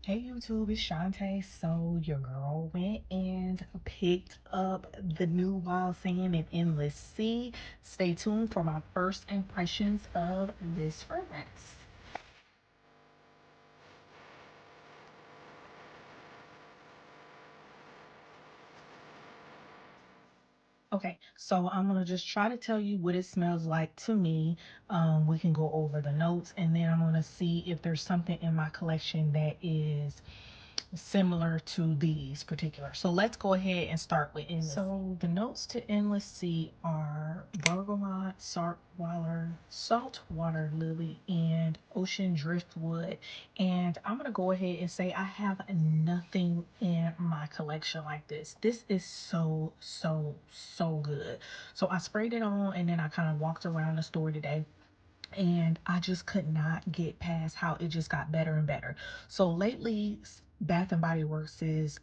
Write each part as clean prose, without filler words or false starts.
Hey YouTube, it's Shantae. So your girl went and picked up the new Wild Sand and Endless Sea. Stay tuned for my first impressions of this fragrance. Okay, so I'm gonna just try to tell you what it smells like to me. We can go over the notes and then I'm gonna see if there's something in my collection that is similar to these particular. So let's go ahead and start with Endless. So the notes to Endless Sea are bergamot, saltwater lily, and ocean driftwood. And I'm gonna go ahead and say I have nothing in my collection like this. This is so good. So I sprayed it on and then I kind of walked around the store today and I just could not get past how it just got better and better. So lately, Bath and Body Works'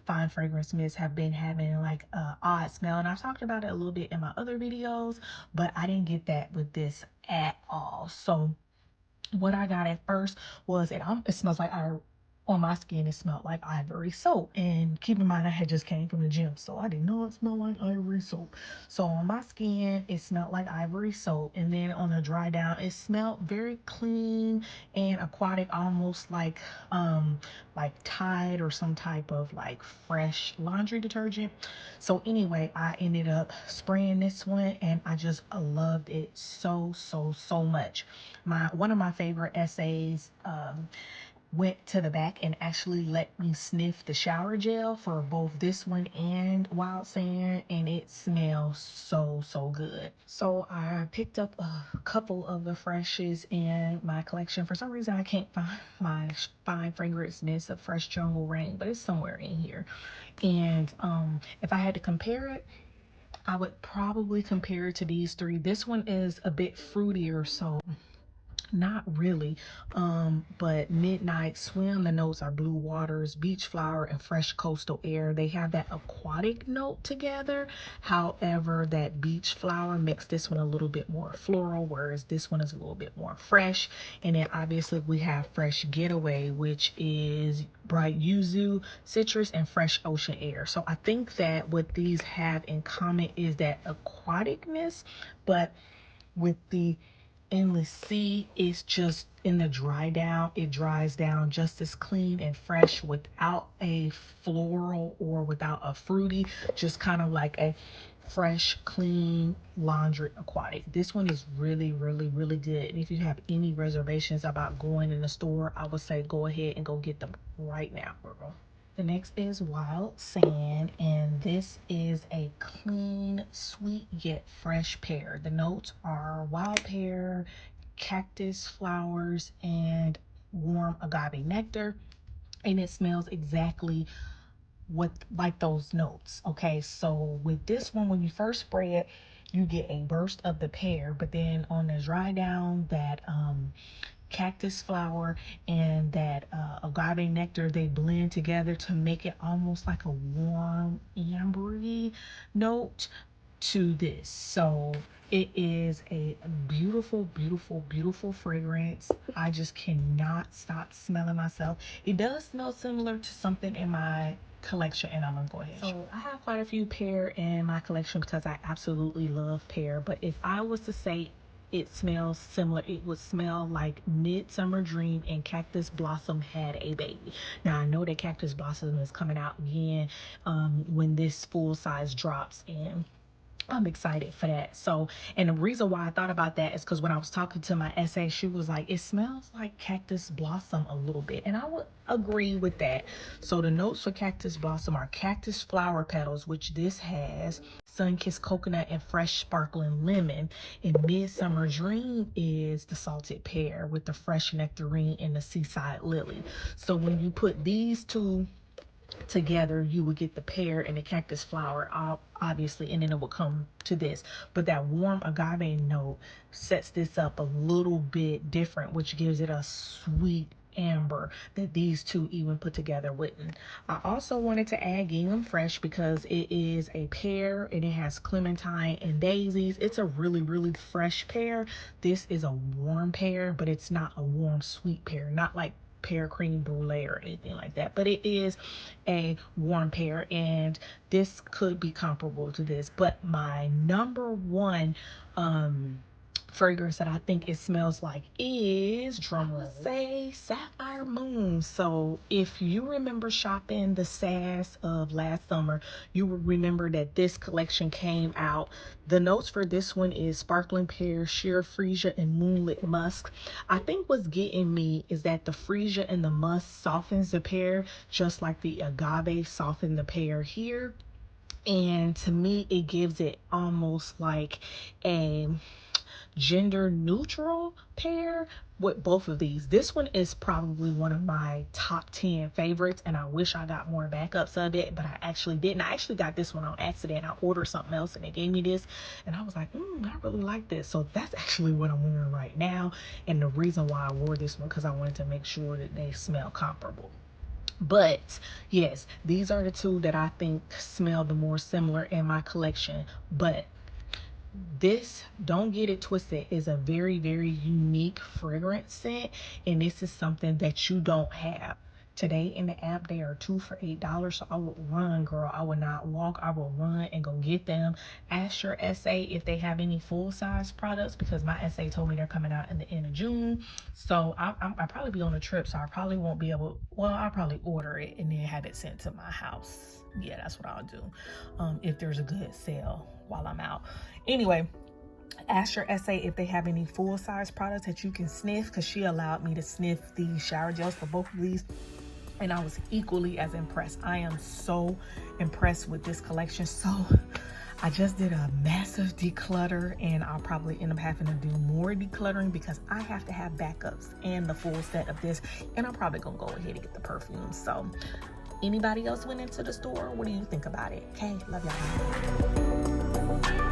fine fragrance mists have been having like a odd smell, and I've talked about it a little bit in my other videos, but I didn't get that with this at all. So what I got at first was it smells like on my skin it smelled like ivory soap. And keep in mind I had just came from the gym, so I didn't know it smelled like ivory soap. So on my skin it smelled like ivory soap, and then on the dry down it smelled very clean and aquatic, almost like Tide or some type of like fresh laundry detergent. So anyway, I ended up spraying this one and I just loved it so much. One of my favorite essays went to the back and actually let me sniff the shower gel for both this one and Wild Sand, and it smells so good. So I picked up a couple of the freshes in my collection. For some reason I can't find my fine fragrance mist of Fresh Jungle Rain, but it's somewhere in here. And if I had to compare it, I would probably compare it to these three. This one is a bit fruitier, so not really. But Midnight Swim, the notes are blue waters, beach flower, and fresh coastal air. They have that aquatic note together. However, that beach flower makes this one a little bit more floral, whereas this one is a little bit more fresh. And then obviously we have Fresh Getaway, which is bright yuzu, citrus, and fresh ocean air. So I think that what these have in common is that aquaticness, but with the Endless Sea, it's just in the dry down, it dries down just as clean and fresh without a floral or without a fruity, just kind of like a fresh clean laundry aquatic. This one is really good, and if you have any reservations about going in the store, I would say go ahead and go get them right now, girl. The next is Wild Sand, and this is a clean, sweet yet fresh pear. The notes are wild pear, cactus flowers, and warm agave nectar, and it smells exactly what like those notes. Okay, so with this one, when you first spray it, you get a burst of the pear, but then on the dry down, that cactus flower and that agave nectar, they blend together to make it almost like a warm ambery note to this. So it is a beautiful fragrance. I just cannot stop smelling myself. It does smell similar to something in my collection, and I'm gonna go ahead. So I have quite a few pear in my collection because I absolutely love pear, but if I was to say it smells similar, it would smell like Midsummer Dream and Cactus Blossom had a baby. Now I know that Cactus Blossom is coming out again when this full size drops, and I'm excited for that. So, and the reason why I thought about that is because when I was talking to my essay, she was like, it smells like Cactus Blossom a little bit. And I would agree with that. So the notes for Cactus Blossom are cactus flower petals, which this has, sun-kissed coconut, and fresh sparkling lemon. And Midsummer Dream is the salted pear with the fresh nectarine and the seaside lily. So when you put these two together, you would get the pear and the cactus flower, obviously, and then it will come to this. But that warm agave note sets this up a little bit different, which gives it a sweet amber that these two even put together wouldn't. I also wanted to add gingham fresh because it is a pear and it has clementine and daisies. It's a really fresh pear. This is a warm pear, but it's not a warm sweet pear, not like pear creme brulee or anything like that, but it is a warm pear, and this could be comparable to this. But my number one fragrance that I think it smells like is, drumroll, say Sapphire Moon. So if you remember shopping the SAS of last summer, you will remember that this collection came out. The notes for this one is sparkling pear, sheer freesia, and moonlit musk. I think what's getting me is that the freesia and the musk softens the pear just like the agave softened the pear here. And to me, it gives it almost like a gender neutral pair with both of these. This one is probably one of my top 10 favorites, and I wish I got more backups of it, but I actually didn't. I actually got this one on accident. I ordered something else and they gave me this, and I was like, I really like this. So that's actually what I'm wearing right now, and the reason why I wore this one because I wanted to make sure that they smell comparable. But yes, these are the two that I think smell the more similar in my collection. But this, don't get it twisted, is a very, very unique fragrance scent, and this is something that you don't have today in the app. They are 2 for $8, so I would run, girl. I would not walk. I will run and go get them. Ask your SA if they have any full-size products, because my SA told me they're coming out in the end of June. So I'll probably be on a trip, so I probably won't be able, well, I'll probably order it and then have it sent to my house. Yeah, that's what I'll do if there's a good sale while I'm out. Anyway, ask your SA if they have any full-size products that you can sniff, because she allowed me to sniff the shower gels for both of these, and I was equally as impressed. I am so impressed with this collection. So I just did a massive declutter, and I'll probably end up having to do more decluttering because I have to have backups and the full set of this, and I'm probably gonna go ahead and get the perfume. So anybody else went into the store? What do you think about it? Okay, love y'all.